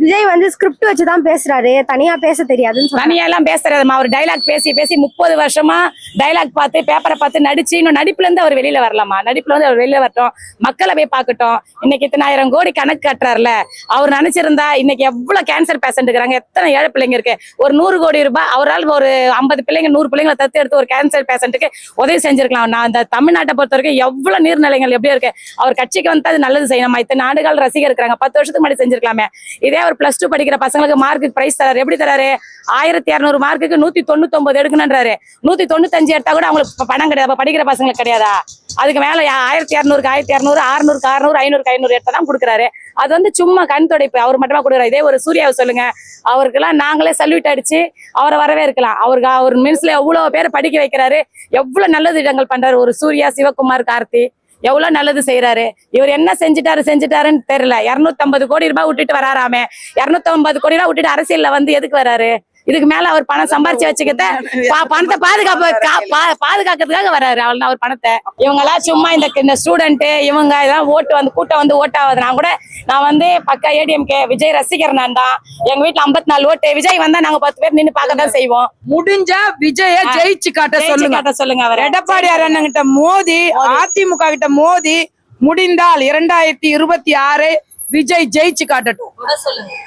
விஜய் வந்து ஸ்கிரிப்ட் வச்சுதான் பேசுறாரு, தனியா பேச தெரியாதுன்னு சொல்றாங்க. தனியா எல்லாம் பேசுறதுமா, அவர் டைலாக் பேசி பேசி 30 வருஷமா டைலாக் பார்த்து பேப்பரை பார்த்து நடிச்சு இன்னும் நடிப்புல இருந்து அவர் வெளியில வரலாமா, நடிப்புல இருந்து அவர் வெளியில வரட்டும், மக்களை போய் பார்க்கட்டும். இன்னைக்கு 1000 கோடி கணக்கு கட்டுறாருல, அவர் நினைச்சிருந்தா இன்னைக்கு எவ்வளவு கேன்சர் பேஷண்ட் இருக்கிறாங்க, எத்தனை ஏழை பிள்ளைங்க இருக்கு, ஒரு 100 கோடி ரூபாய் அவரால் ஒரு 50 பிள்ளைங்க 100 பிள்ளைங்களை தத்து எடுத்து ஒரு கேன்சர் பேஷண்ட்டுக்கு உதவி செஞ்சிருக்கலாம். நான் அந்த தமிழ்நாட்டை பொறுத்த வரைக்கும் எவ்வளவு நீர்நிலைகள் எப்படி இருக்கு, அவர் கட்சிக்கு வந்து அது நல்லது செய்யணுமா. இத்தனை ஆண்டுகள் ரசிகர் இருக்கிறாங்க, 10 வருஷத்துக்கு முன்னாடி செஞ்சிருக்கலாமே. இதே ஒரு +2 படிக்கிற பசங்களுக்கு மார்க்கு பிரைஸ் தராரு, எப்படி தராரு, 1200 மார்க்குக்கு 199 எடுக்கணும்ன்றாரு. 195 எடுத்தா கூட அவங்களுக்கு பணம் கிடையாது, படிக்கிற பசங்களுக்கு கிடையாதா? அதுக்கு மேல 1200க்கு 1200, 600க்கு 600, 500க்கு 500 எடுத்தா தான் கொடுக்குறாரு. அது வந்து சும்மா கண் துடைப்பு, அவர் மட்டுமா கொடுக்குறாரு. இதே ஒரு சூர்யாவை சொல்லுங்க, அவருக்கெல்லாம் நாங்களே சல்யூட் அடிச்சு அவரை வரவே இருக்கலாம். அவர் மினிஸ்ல எவ்வளவு பேரை படிக்க வைக்கிறாரு, எவ்வளவு நல்ல திட்டங்கள் பண்றாரு. ஒரு சூர்யா, சிவகுமார், கார்த்தி எவ்வளவு நல்லது செய்யறாரு. இவர் என்ன செஞ்சுட்டாருன்னு தெரியல. 250 கோடி ரூபாய் விட்டுட்டு வராராமே. 250 கோடி ரூபாய் விட்டுட்டு அரசியல்ல வந்து எதுக்கு வராரு? இதுக்கு மேல அவர் பணம் சம்பாரிச்சு வச்சுக்கிட்ட பணத்தை பாதுகாக்கிறதுக்காக வராரு. அவள் அவர் பணத்தை இவங்க எல்லாம் சும்மா இந்த ஸ்டூடெண்ட் இவங்க இதெல்லாம் ஓட்டு வந்து கூட்டம் வந்து ஓட்டாவது. நான் வந்து பக்கா ஏடிஎம்கே விஜய் ரசிகர். நான் தான் எங்க வீட்டுல 54 ஓட்டு. விஜய் வந்தா நாங்க 10 பேர் நின்று பார்க்கதான் செய்வோம். முடிஞ்சா விஜய ஜெயிச்சு காட்ட சொல்லுங்க. அவர் எடப்பாடியார் அண்ணங்கிட்ட மோதி, அதிமுக கிட்ட மோதி, முடிந்தால் 2026 விஜய் ஜெயிச்சு காட்டட்டும்.